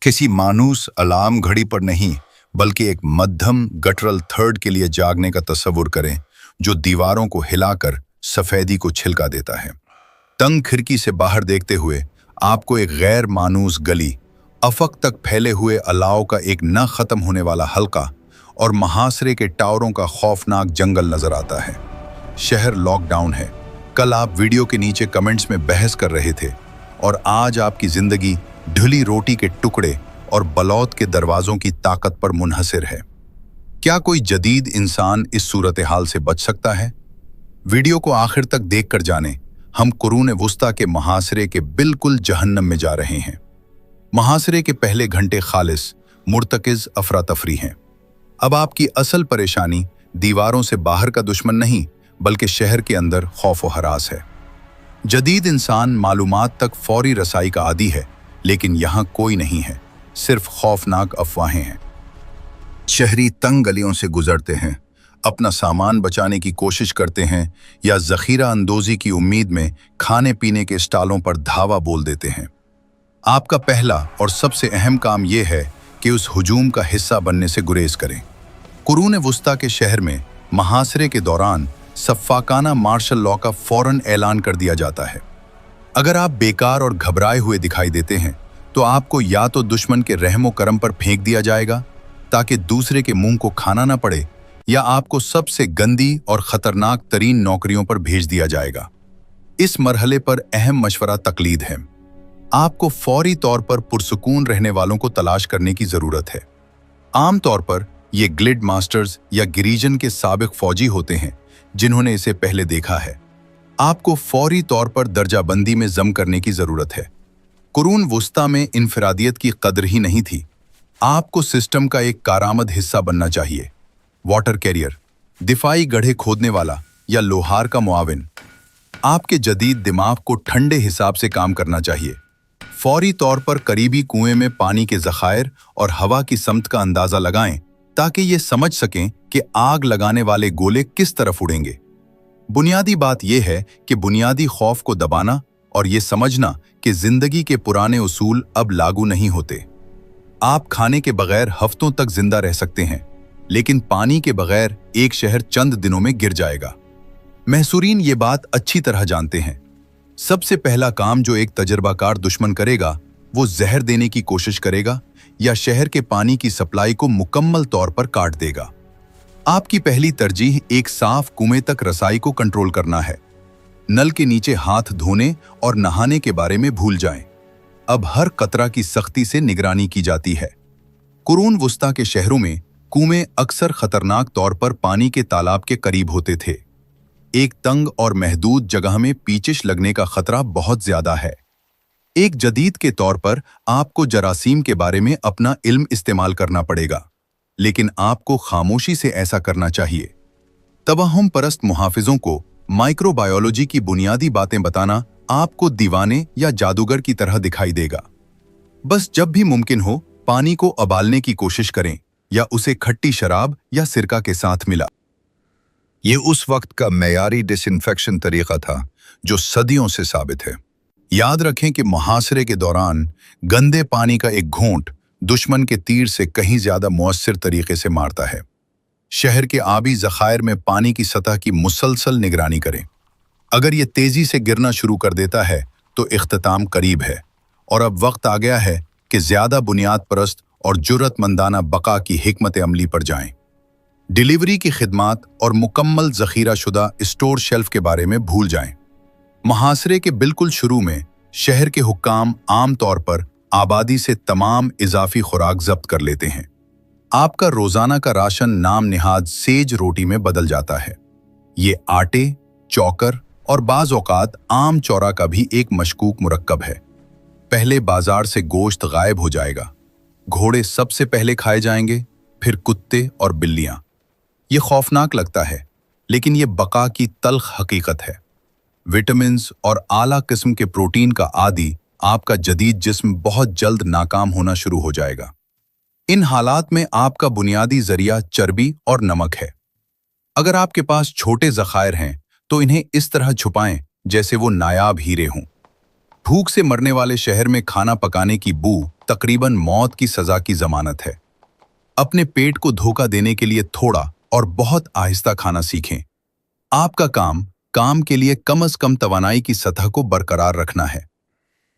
किसी मानूस अलार्म घड़ी पर नहीं बल्कि एक मध्यम गटरल थर्ड के लिए जागने का तस्वुर करें जो दीवारों को हिलाकर सफेदी को छिलका देता है। तंग खिड़की से बाहर देखते हुए आपको एक गैर मानूस गली, अफक तक फैले हुए अलाव का एक न खत्म होने वाला हल्का और महासरे के टावरों का खौफनाक जंगल नजर आता है। शहर लॉकडाउन है। कल आप वीडियो के नीचे कमेंट्स में बहस कर रहे थे और आज आपकी जिंदगी ढुली रोटी के टुकड़े और बलौत के दरवाजों की ताकत पर मुनहसिर है। क्या कोई जदीद इंसान इस सूरत हाल से बच सकता है? वीडियो को आखिर तक देखकर जानें। हम कुरून वुस्ता के मुहासरे के बिल्कुल जहन्नम में जा रहे हैं। मुहासरे के पहले घंटे खालिस मुर्तकिज अफरा तफरी हैं। अब आपकी असल परेशानी दीवारों से बाहर का दुश्मन नहीं बल्कि शहर के अंदर खौफ व हरास है। जदीद इंसान मालूमात तक फौरी रसाई का आदी है, लेकिन यहाँ कोई नहीं है, सिर्फ खौफनाक अफवाहें हैं। शहरी तंग गलियों से गुजरते हैं, अपना सामान बचाने की कोशिश करते हैं या जखीरा अंदोजी की उम्मीद में खाने पीने के स्टॉलों पर धावा बोल देते हैं। आपका पहला और सबसे अहम काम यह है कि उस हुजूम का हिस्सा बनने से गुरेज करें। कुरून वुस्ता के शहर में मुहासरे के दौरान सफ़ाकाना मार्शल लॉ का फौरन ऐलान कर दिया जाता है। अगर आप बेकार और घबराए हुए दिखाई देते हैं तो आपको या तो दुश्मन के रहमो करम पर फेंक दिया जाएगा ताकि दूसरे के मुंह को खाना ना पड़े, या आपको सबसे गंदी और खतरनाक तरीन नौकरियों पर भेज दिया जाएगा। इस मरहले पर अहम मशवरा तकलीद है। आपको फौरी तौर पर पुरसुकून रहने वालों को तलाश करने की जरूरत है। आमतौर पर ये ग्लिड मास्टर्स या गिरिजन के साबिक फौजी होते हैं जिन्होंने इसे पहले देखा है। आपको फौरी तौर पर दर्जाबंदी में जम करने की जरूरत है। कुरून वुस्ता में इनफरादियत की कदर ही नहीं थी। आपको सिस्टम का एक कारआमद हिस्सा बनना चाहिए। वाटर कैरियर, दिफाई गड्ढे खोदने वाला या लोहार का मुआविन। आपके जदीद दिमाग को ठंडे हिसाब से काम करना चाहिए। फौरी तौर पर करीबी कुएं में पानी के ज़खायर और हवा की समत का अंदाजा लगाएं ताकि ये समझ सकें कि आग लगाने वाले गोले किस तरफ उड़ेंगे। बुनियादी बात यह है कि बुनियादी खौफ को दबाना और ये समझना कि जिंदगी के पुराने उसूल अब लागू नहीं होते। आप खाने के बगैर हफ्तों तक जिंदा रह सकते हैं, लेकिन पानी के बगैर एक शहर चंद दिनों में गिर जाएगा। महसूरीन ये बात अच्छी तरह जानते हैं। सबसे पहला काम जो एक तजर्बाकार दुश्मन करेगा वो जहर देने की कोशिश करेगा या शहर के पानी की सप्लाई को मुकम्मल तौर पर काट देगा। आपकी पहली तरजीह एक साफ कुएं तक रसाई को कंट्रोल करना है। नल के नीचे हाथ धोने और नहाने के बारे में भूल जाएं। अब हर कतरा की सख्ती से निगरानी की जाती है। कुरून वुस्ता के शहरों में कुएं अक्सर खतरनाक तौर पर पानी के तालाब के करीब होते थे। एक तंग और महदूद जगह में पीचिश लगने का खतरा बहुत ज्यादा है। एक जदीद के तौर पर आपको जरासीम के बारे में अपना इल्म इस्तेमाल करना पड़ेगा, लेकिन आपको खामोशी से ऐसा करना चाहिए। तवहम परस्त मुहाफिजों को माइक्रोबायोलॉजी की बुनियादी बातें बताना आपको दीवाने या जादूगर की तरह दिखाई देगा। बस जब भी मुमकिन हो पानी को उबालने की कोशिश करें या उसे खट्टी शराब या सिरका के साथ मिला। ये उस वक्त का मेयारी डिसइंफेक्शन तरीका था जो सदियों से साबित है। याद रखें कि मुहासरे के दौरान गंदे पानी का एक घूंट दुश्मन के तीर से कहीं ज्यादा मुअस्सिर तरीके से मारता है। शहर के आबी ज़खायर में पानी की सतह की मुसलसल निगरानी करें। अगर ये तेजी से गिरना शुरू कर देता है तो इख्तिताम करीब है और अब वक्त आ गया है कि ज्यादा बुनियाद परस्त और जुर्रतमंदाना बका की हिकमत अमली पर जाएं। डिलीवरी की खिदमात और मुकम्मल ज़खीरा शुदा स्टोर शेल्फ के बारे में भूल जाएं। मुहासरे के बिल्कुल शुरू में शहर के हुक्काम आम तौर पर आबादी से तमाम इजाफी खुराक जब्त कर लेते हैं। आपका रोजाना का राशन नाम निहाद सेज रोटी में बदल जाता है। ये आटे, चौकर और बाज औकात आम चौरा का भी एक मशकूक मुरक्कब है। पहले बाजार से गोश्त गायब हो जाएगा। घोड़े सबसे पहले खाए जाएंगे, फिर कुत्ते और बिल्लियां। ये खौफनाक लगता है, लेकिन ये बका की तल्ख हकीकत है। विटामिन्स और आला किस्म के प्रोटीन का आदी आपका जदीद जिस्म बहुत जल्द नाकाम होना शुरू हो जाएगा। इन हालात में आपका बुनियादी जरिया चर्बी और नमक है। अगर आपके पास छोटे ज़खायर हैं तो इन्हें इस तरह छुपाएं जैसे वो नायाब हीरे हों। भूख से मरने वाले शहर में खाना पकाने की बू तकरीबन मौत की सजा की जमानत है। अपने पेट को धोखा देने के लिए थोड़ा और बहुत आहिस्ता खाना सीखें। आपका काम के लिए कम से कम तवानाई की सतह को बरकरार रखना है।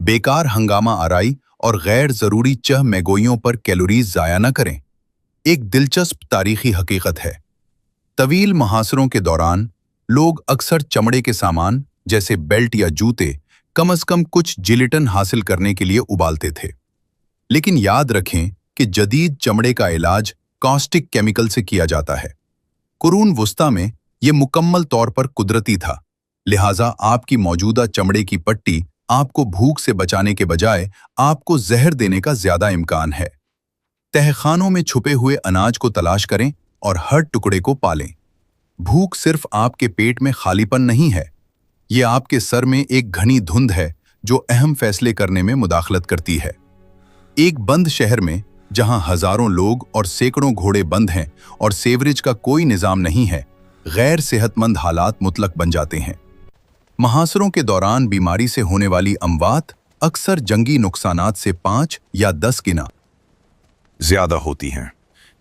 बेकार हंगामा आराई और गैर जरूरी चह-मैगोइयों पर कैलोरीज जाया न करें। एक दिलचस्प तारीखी हकीकत है। तवील मुहासरों के दौरान लोग अक्सर चमड़े के सामान जैसे बेल्ट या जूते कम से कम कुछ जिलेटिन हासिल करने के लिए उबालते थे। लेकिन याद रखें कि जदीद चमड़े का इलाज कॉस्टिक केमिकल से किया जाता है। कुरून वुस्ता में यह मुकम्मल तौर पर कुदरती था, लिहाजा आपकी मौजूदा चमड़े की पट्टी आपको भूख से बचाने के बजाय आपको जहर देने का ज्यादा इम्कान है। तहखानों में छुपे हुए अनाज को तलाश करें और हर टुकड़े को पालें। भूख सिर्फ आपके पेट में खालीपन नहीं है, ये आपके सर में एक घनी धुंध है जो अहम फैसले करने में मुदाखलत करती है। एक बंद शहर में जहां हजारों लोग और सैकड़ों घोड़े बंद हैं और सेवरेज का कोई निजाम नहीं है, गैर सेहतमंद हालात मुतलक बन जाते हैं। मुहासरों के दौरान बीमारी से होने वाली अमवात अक्सर जंगी नुकसानात से 5 या 10 गुना ज्यादा होती हैं।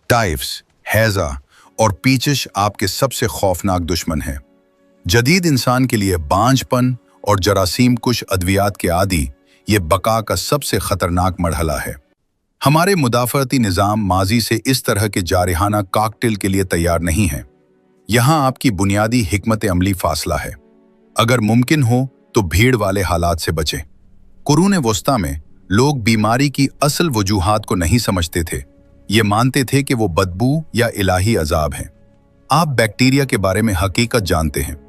टाइफ्स, हैजा और पीचिश आपके सबसे खौफनाक दुश्मन हैं। जदीद इंसान के लिए बांझपन और जरासीम कुश अद्वियात के आदि ये बका का सबसे खतरनाक मरहला है। हमारे मुदाफरती निज़ाम माजी से इस तरह के जारिहाना कॉकटेल के लिए तैयार नहीं है। यहाँ आपकी बुनियादी हिकमत अमली फासला है। अगर मुमकिन हो तो भीड़ वाले हालात से बचें। कुरून वस्ता में लोग बीमारी की असल वजूहात को नहीं समझते थे। ये मानते थे कि वो बदबू या इलाही अजाब हैं। आप बैक्टीरिया के बारे में हकीकत जानते हैं।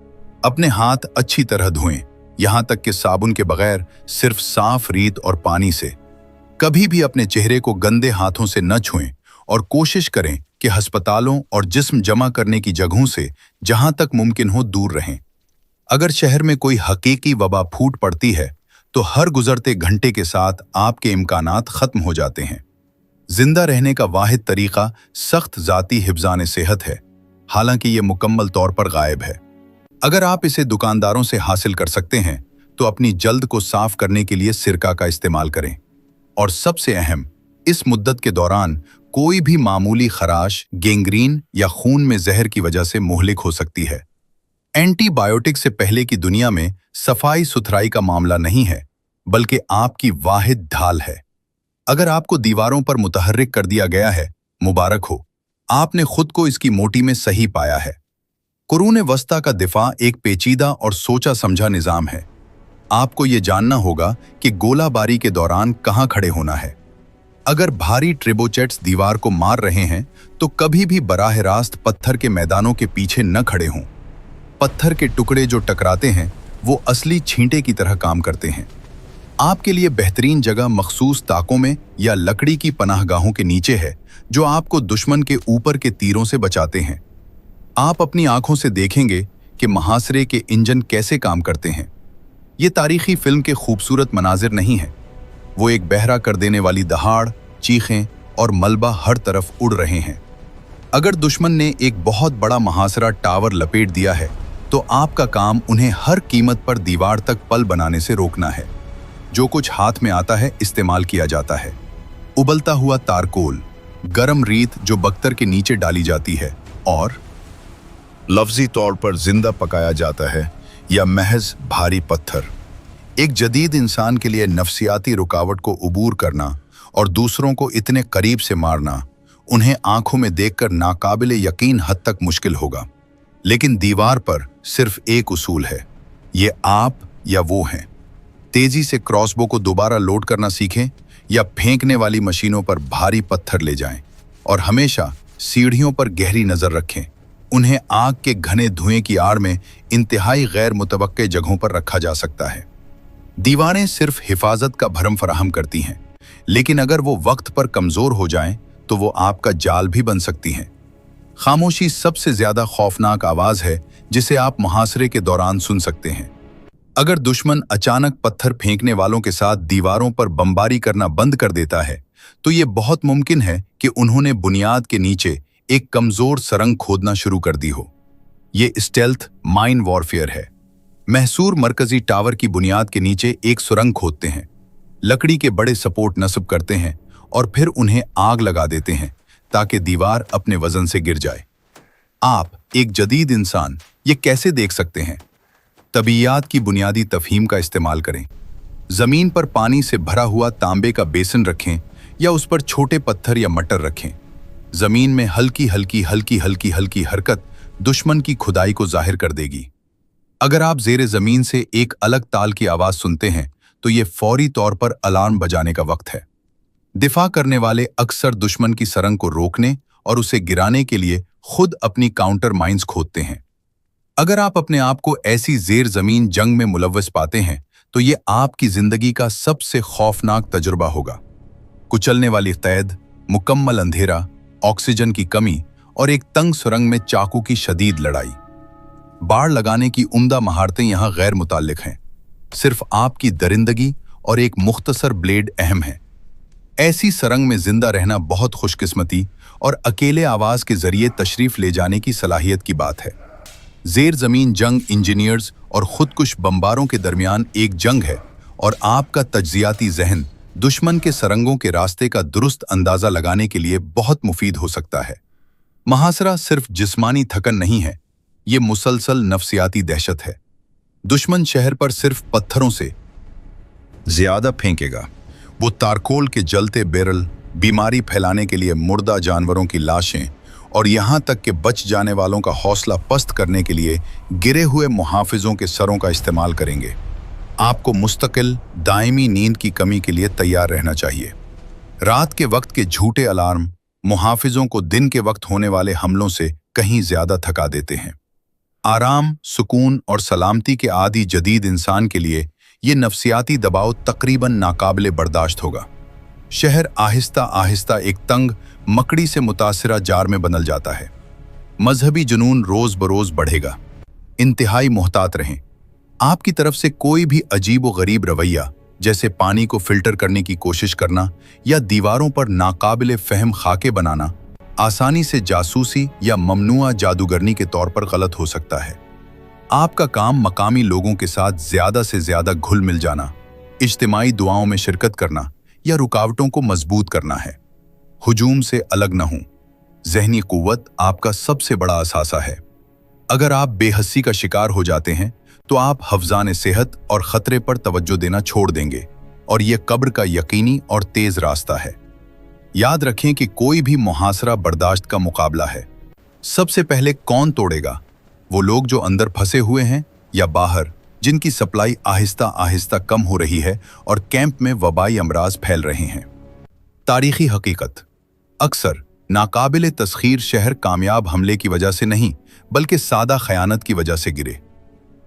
अपने हाथ अच्छी तरह धोएं, यहाँ तक कि साबुन के बगैर सिर्फ साफ रीत और पानी से। कभी भी अपने चेहरे को गंदे हाथों से न छुएं और कोशिश करें कि अस्पतालों और जिस्म जमा करने की जगहों से जहां तक मुमकिन हो दूर रहें। अगर शहर में कोई हकीकी वबा फूट पड़ती है तो हर गुजरते घंटे के साथ आपके इम्कानात खत्म हो जाते हैं। जिंदा रहने का वाहिद तरीका सख्त जाती हिफ्जान सेहत है, हालांकि ये मुकम्मल तौर पर गायब है। अगर आप इसे दुकानदारों से हासिल कर सकते हैं तो अपनी जल्द को साफ करने के लिए सिरका का इस्तेमाल करें। और सबसे अहम, इस मुद्दत के दौरान कोई भी मामूली खराश, गैंग्रीन या खून में जहर की वजह से मुहलिक हो सकती है। एंटीबायोटिक से पहले की दुनिया में सफाई सुथराई का मामला नहीं है, बल्कि आपकी वाहिद ढाल है। अगर आपको दीवारों पर मुतहर्रिक कर दिया गया है, मुबारक हो, आपने खुद को इसकी मोटी में सही पाया है। कुरून वस्ता का दिफा एक पेचीदा और सोचा समझा निज़ाम है। आपको ये जानना होगा कि गोलाबारी के दौरान कहाँ खड़े होना है। अगर भारी ट्रिबोचेट्स दीवार को मार रहे हैं तो कभी भी बराह रास्त पत्थर के मैदानों के पीछे न खड़े हों। पत्थर के टुकड़े जो टकराते हैं वो असली छींटे की तरह काम करते हैं। आपके लिए बेहतरीन जगह मखसूस ताकों में या लकड़ी की पनाहगाहों के नीचे है, जो आपको दुश्मन के ऊपर के तीरों से बचाते हैं। आप अपनी आंखों से देखेंगे कि मुहासरे के इंजन कैसे काम करते हैं। ये तारीखी फिल्म के खूबसूरत मनाजिर नहीं है, वो एक बहरा कर देने वाली दहाड़, चीखें और मलबा हर तरफ उड़ रहे हैं। अगर दुश्मन ने एक बहुत बड़ा मुहासरा टावर लपेट दिया है तो आपका काम उन्हें हर कीमत पर दीवार तक पल बनाने से रोकना है। जो कुछ हाथ में आता है इस्तेमाल किया जाता है। उबलता हुआ तारकोल, गरम रीत जो बख्तर के नीचे डाली जाती है और लफ्जी तौर पर जिंदा पकाया जाता है, या महज भारी पत्थर। एक जदीद इंसान के लिए नफ्सियाती रुकावट को उबूर करना और दूसरों को इतने करीब से मारना उन्हें आंखों में देखकर नाकाबिले यकीन हद तक मुश्किल होगा। लेकिन दीवार पर सिर्फ एक उसूल है, ये आप या वो हैं। तेजी से क्रॉसबो को दोबारा लोड करना सीखें या फेंकने वाली मशीनों पर भारी पत्थर ले जाएं। और हमेशा सीढ़ियों पर गहरी नजर रखें। उन्हें आग के घने धुएं की आड़ में इंतहाई गैर मुतवक्के जगहों पर रखा जा सकता है। दीवारें सिर्फ हिफाजत का भरम फराहम करती हैं, लेकिन अगर वो वक्त पर कमजोर हो जाएं तो वो आपका जाल भी बन सकती हैं। खामोशी सबसे ज्यादा खौफनाक आवाज है जिसे आप मुहासरे के दौरान सुन सकते हैं। अगर दुश्मन अचानक पत्थर फेंकने वालों के साथ दीवारों पर बमबारी करना बंद कर देता है तो ये बहुत मुमकिन है कि उन्होंने बुनियाद के नीचे एक कमजोर सुरंग खोदना शुरू कर दी हो। ये स्टेल्थ माइन वॉरफेयर है। महसूर मरकजी टावर की बुनियाद के नीचे एक सुरंग खोदते हैं, लकड़ी के बड़े सपोर्ट नस्ब करते हैं और फिर उन्हें आग लगा देते हैं ताकि दीवार अपने वजन से गिर जाए। आप, एक जदीद इंसान, ये कैसे देख सकते हैं? तबीयात की बुनियादी तफहीम का इस्तेमाल करें। जमीन पर पानी से भरा हुआ तांबे का बेसन रखें या उस पर छोटे पत्थर या मटर रखें। जमीन में हल्की हल्की हरकत दुश्मन की खुदाई को जाहिर कर देगी। अगर आप ज़ेरे जमीन से एक अलग ताल की आवाज सुनते हैं तो ये फौरी तौर पर अलार्म बजाने का वक्त है। दिफा करने वाले अक्सर दुश्मन की सरंग को रोकने और उसे गिराने के लिए खुद अपनी काउंटर माइंस खोदते हैं। अगर आप अपने आप को ऐसी ज़ेर जमीन जंग में मुलव्वस पाते हैं तो ये आपकी जिंदगी का सबसे खौफनाक तजुर्बा होगा। कुचलने वाली कैद, मुकम्मल अंधेरा, ऑक्सीजन की कमी और एक तंग सुरंग में चाकू की शदीद लड़ाई। बाड़ लगाने की उम्दा महारतें यहाँ गैर मुताल्लिक हैं। सिर्फ आपकी दरिंदगी और एक मुख्तसर ब्लेड अहम है। ऐसी सरंग में जिंदा रहना बहुत खुशकिस्मती और अकेले आवाज के जरिए तशरीफ ले जाने की सलाहियत की बात है। ज़ेर ज़मीन जंग इंजीनियर्स और खुदकुश बम्बारों के दरमियान एक जंग है और आपका तज्जियाती जहन दुश्मन के सरंगों के रास्ते का दुरुस्त अंदाज़ा लगाने के लिए बहुत मुफीद हो सकता है। मुहासरा सिर्फ जिस्मानी थकन नहीं है, ये मुसलसल नफ्सियाती दहशत है। दुश्मन शहर पर सिर्फ पत्थरों से ज्यादा फेंकेगा। वो तारकोल के जलते बैरल, बीमारी फैलाने के लिए मुर्दा जानवरों की लाशें और यहाँ तक कि बच जाने वालों का हौसला पस्त करने के लिए गिरे हुए मुहाफिजों के सरों का इस्तेमाल करेंगे। आपको मुस्तकिल दायमी नींद की कमी के लिए तैयार रहना चाहिए। रात के वक्त के झूठे अलार्म मुहाफिजों को दिन के वक्त होने वाले हमलों से कहीं ज्यादा थका देते हैं। आराम, सुकून और सलामती के आदी जदीद इंसान के लिए ये नफ्सियाती दबाव तकरीबन नाकाबिले बर्दाश्त होगा। शहर आहिस्ता आहिस्ता एक तंग, मकड़ी से मुतासिरा जार में बदल जाता है। मजहबी जुनून रोज बरोज बढ़ेगा। इंतहाई मोहतात रहें। आपकी तरफ से कोई भी अजीब व गरीब रवैया, जैसे पानी को फिल्टर करने की कोशिश करना या दीवारों पर नाकाबिले फहम खाके बनाना, आसानी से जासूसी या ममनुआ जादूगरनी के तौर पर गलत हो सकता है। आपका काम मकामी लोगों के साथ ज्यादा से ज्यादा घुल मिल जाना, इज्तिमाई दुआओं में शिरकत करना या रुकावटों को मजबूत करना है। हुजूम से अलग न हों। ज़हनी कुव्वत आपका सबसे बड़ा असासा है। अगर आप बेहसी का शिकार हो जाते हैं तो आप हफ्जान सेहत और खतरे पर तवज्जो देना छोड़ देंगे और यह कब्र का यकीनी और तेज रास्ता है। याद रखें कि कोई भी मुहासरा बर्दाश्त का मुकाबला है। सबसे पहले कौन तोड़ेगा? वो लोग जो अंदर फंसे हुए हैं या बाहर, जिनकी सप्लाई आहिस्ता आहिस्ता कम हो रही है और कैंप में वबाई अमराज फैल रहे हैं। तारीखी हकीकत: अक्सर नाकाबिले तस्खीर शहर कामयाब हमले की वजह से नहीं बल्कि सादा खयानत की वजह से गिरे।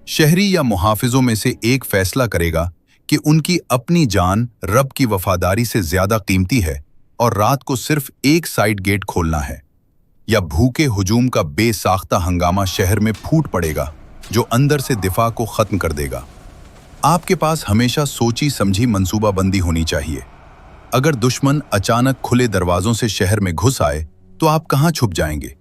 शहरी या मुहाफिजों में से एक फैसला करेगा कि उनकी अपनी जान रब की वफादारी से ज्यादा कीमती है और रात को सिर्फ एक साइड गेट खोलना है, या भूखे हुजूम का बेसाख्ता हंगामा शहर में फूट पड़ेगा जो अंदर से दिफा को खत्म कर देगा। आपके पास हमेशा सोची समझी मंसूबाबंदी होनी चाहिए। अगर दुश्मन अचानक खुले दरवाजों से शहर में घुस आए तो आप कहां छुप जाएंगे?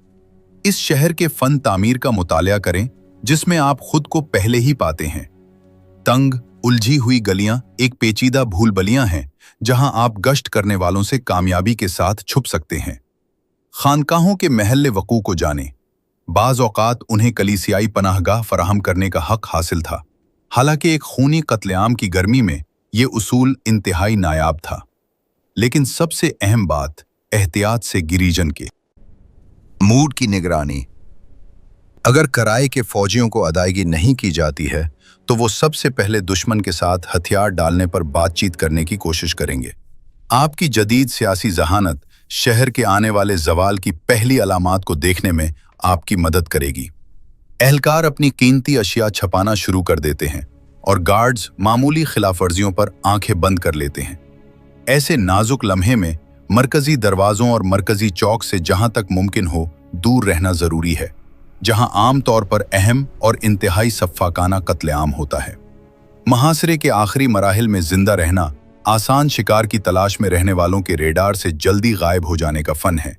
इस शहर के फन तामीर का मुतालिया करें जिसमें आप खुद को पहले ही पाते हैं। तंग, उलझी हुई गलियां एक पेचीदा भूलभुलैया हैं जहां आप गश्त करने वालों से कामयाबी के साथ छुप सकते हैं। खानकाहों के महल्ले वकू को जाने। बाज़ औक़ात उन्हें कलीसियाई पनाहगाह फराहम करने का हक हासिल था, हालांकि एक खूनी कत्लेआम की गर्मी में ये उसूल इंतहाई नायाब था। लेकिन सबसे अहम बात एहतियात से गिरीजन के मूड की निगरानी। अगर कराए के फौजियों को अदायगी नहीं की जाती है तो वो सबसे पहले दुश्मन के साथ हथियार डालने पर बातचीत करने की कोशिश करेंगे। आपकी जदीद सियासी जहानत शहर के आने वाले जवाल की पहली अलामात को देखने में आपकी मदद करेगी। एहलकार अपनी कीमती अशिया छपाना शुरू कर देते हैं और गार्ड्स मामूली खिलाफवर्जियों पर आंखें बंद कर लेते हैं। ऐसे नाजुक लम्हे में मरकजी दरवाजों और मरकजी चौक से जहां तक मुमकिन हो दूर रहना जरूरी है, जहां आम तौर पर अहम और इंतहाई सफ़ाकाना कत्लेआम होता है। मुहासरे के आखिरी मराहिल में जिंदा रहना आसान शिकार की तलाश में रहने वालों के रेडार से जल्दी गायब हो जाने का फन है।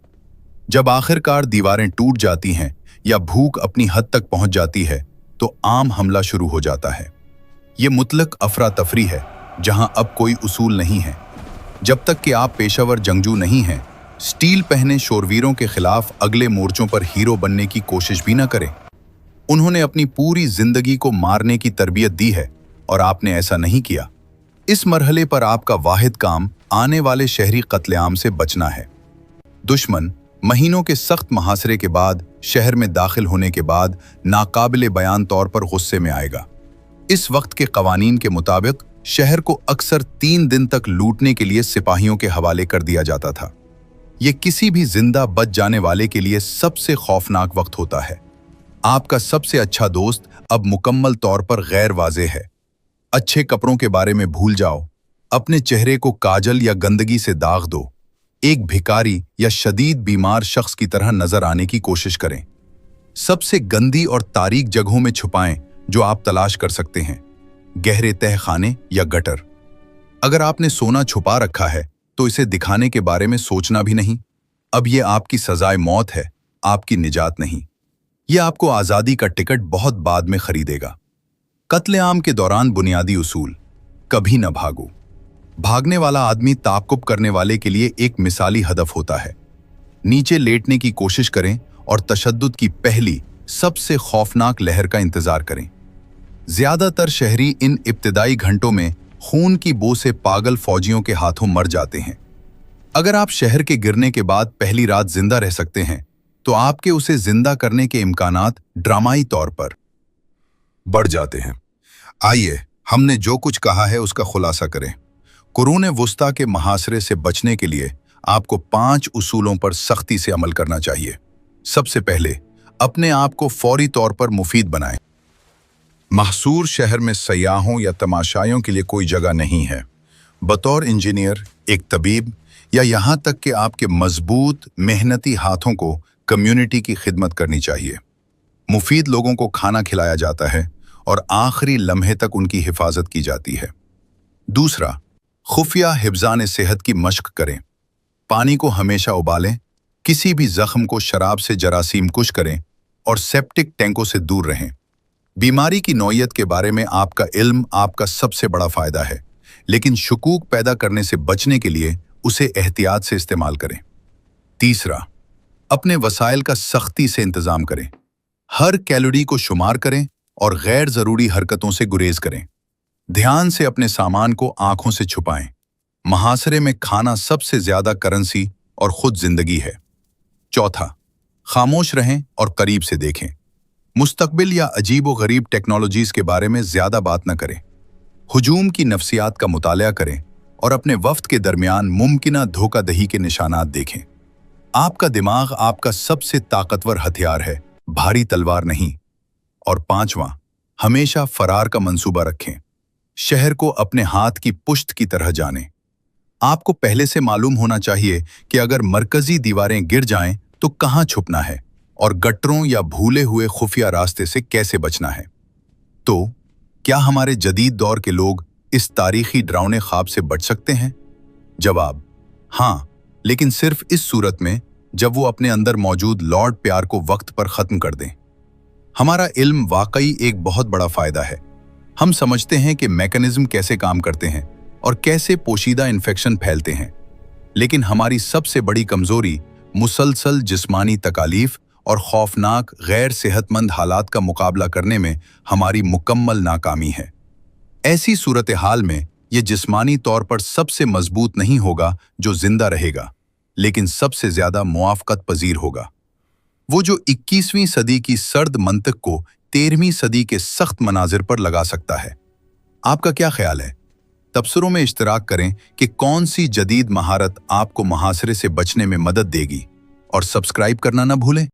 जब आखिरकार दीवारें टूट जाती हैं या भूख अपनी हद तक पहुंच जाती है तो आम हमला शुरू हो जाता है। ये मुतलक अफरा तफरी है जहां अब कोई उसूल नहीं है। जब तक कि आप पेशावर जंगजू नहीं हैं, स्टील पहने शोरवीरों के खिलाफ अगले मोर्चों पर हीरो बनने की कोशिश भी न करें। उन्होंने अपनी पूरी जिंदगी को मारने की तरबियत दी है और आपने ऐसा नहीं किया। इस मरहले पर आपका वाहिद काम आने वाले शहरी कत्लेआम से बचना है। दुश्मन महीनों के सख्त मुहासरे के बाद शहर में दाखिल होने के बाद नाकाबिले बयान तौर पर गुस्से में आएगा। इस वक्त के कवानीन के मुताबिक शहर को अक्सर 3 दिन तक लूटने के लिए सिपाहियों के हवाले कर दिया जाता था। ये किसी भी जिंदा बच जाने वाले के लिए सबसे खौफनाक वक्त होता है। आपका सबसे अच्छा दोस्त अब मुकम्मल तौर पर गैर वाज़े है। अच्छे कपड़ों के बारे में भूल जाओ। अपने चेहरे को काजल या गंदगी से दाग दो। एक भिखारी या शदीद बीमार शख्स की तरह नजर आने की कोशिश करें। सबसे गंदी और तारीक जगहों में छुपाएं जो आप तलाश कर सकते हैं, गहरे तहखाने या गटर। अगर आपने सोना छुपा रखा है तो इसे दिखाने के बारे में सोचना भी नहीं। अब यह आपकी सजाए मौत है, आपकी निजात नहीं। यह आपको आज़ादी का टिकट बहुत बाद में खरीदेगा। कत्लेआम के दौरान बुनियादी उसूल: कभी न भागो। भागने वाला आदमी ताक़ुब करने वाले के लिए एक मिसाली हदफ होता है। नीचे लेटने की कोशिश करें और तशद्दुद की पहली सबसे खौफनाक लहर का इंतजार करें। ज्यादातर शहरी इन इब्तिदाई घंटों में खून की बू से पागल फौजियों के हाथों मर जाते हैं। अगर आप शहर के गिरने के बाद पहली रात जिंदा रह सकते हैं तो आपके उसे जिंदा करने के इम्कानात ड्रामाई तौर पर बढ़ जाते हैं। आइए हमने जो कुछ कहा है उसका खुलासा करें। कुरून वुस्ता के मुहासरे से बचने के लिए आपको 5 उसूलों पर सख्ती से अमल करना चाहिए। सबसे पहले, अपने आप को फौरी तौर पर मुफीद बनाएं। महसूर शहर में सयाहों या तमाशाइयों के लिए कोई जगह नहीं है। बतौर इंजीनियर, एक तबीब या यहाँ तक कि आपके मजबूत मेहनती हाथों को कम्युनिटी की खिदमत करनी चाहिए। मुफीद लोगों को खाना खिलाया जाता है और आखिरी लम्हे तक उनकी हिफाजत की जाती है। दूसरा, खुफिया हिफ्ज़ान सेहत की मश्क करें। पानी को हमेशा उबालें, किसी भी जख्म को शराब से जरासीम कुश करें और सेप्टिक टैंकों से दूर रहें। बीमारी की नौइयत के बारे में आपका इल्म आपका सबसे बड़ा फायदा है, लेकिन शुकूक पैदा करने से बचने के लिए उसे एहतियात से इस्तेमाल करें। तीसरा, अपने वसाइल का सख्ती से इंतजाम करें। हर कैलोरी को शुमार करें और गैर जरूरी हरकतों से गुरेज करें। ध्यान से अपने सामान को आंखों से छुपाएं। मुहासरे में खाना सबसे ज्यादा करेंसी और खुद जिंदगी है। चौथा, खामोश रहें और करीब से देखें। मुस्तकबिल या अजीब व गरीब टेक्नोलॉजीज के बारे में ज्यादा बात न करें। हुजूम की नफ्सियात का मुताला करें और अपने वफ्त के दरमियान मुमकिना धोखादही के निशानात देखें। आपका दिमाग आपका सबसे ताकतवर हथियार है, भारी तलवार नहीं। और पांचवां, हमेशा फरार का मंसूबा रखें। शहर को अपने हाथ की पुश्त की तरह जानें। आपको पहले से मालूम होना चाहिए कि अगर मरकजी दीवारें गिर जाएं तो कहां छुपना है और गटरों या भूले हुए खुफिया रास्ते से कैसे बचना है। तो क्या हमारे जदीद दौर के लोग इस तारीखी डरावने ख्वाब से बच सकते हैं? जवाब: हाँ, लेकिन सिर्फ इस सूरत में जब वो अपने अंदर मौजूद लॉर्ड प्यार को वक्त पर खत्म कर दें। हमारा इल्म वाकई एक बहुत बड़ा फायदा है। हम समझते हैं कि मैकेनिज्म कैसे काम करते हैं और कैसे पोशीदा इन्फेक्शन फैलते हैं, लेकिन हमारी सबसे बड़ी कमजोरी मुसलसल जिस्मानी तकालीफ और खौफनाक गैर सेहतमंद हालात का मुकाबला करने में हमारी मुकम्मल नाकामी है। ऐसी सूरत हाल में यह जिस्मानी तौर पर सबसे मजबूत नहीं होगा जो जिंदा रहेगा, लेकिन सबसे ज्यादा मुआफ़क़त पजीर होगा। वो जो 21वीं सदी की सर्द मंतिक को 13वीं सदी के सख्त मनाजिर पर लगा सकता है। आपका क्या ख्याल है? तबसरों में इश्तराक करें कि कौन सी जदीद महारत आपको मुहासरे से बचने में मदद देगी, और सब्सक्राइब करना न भूलें।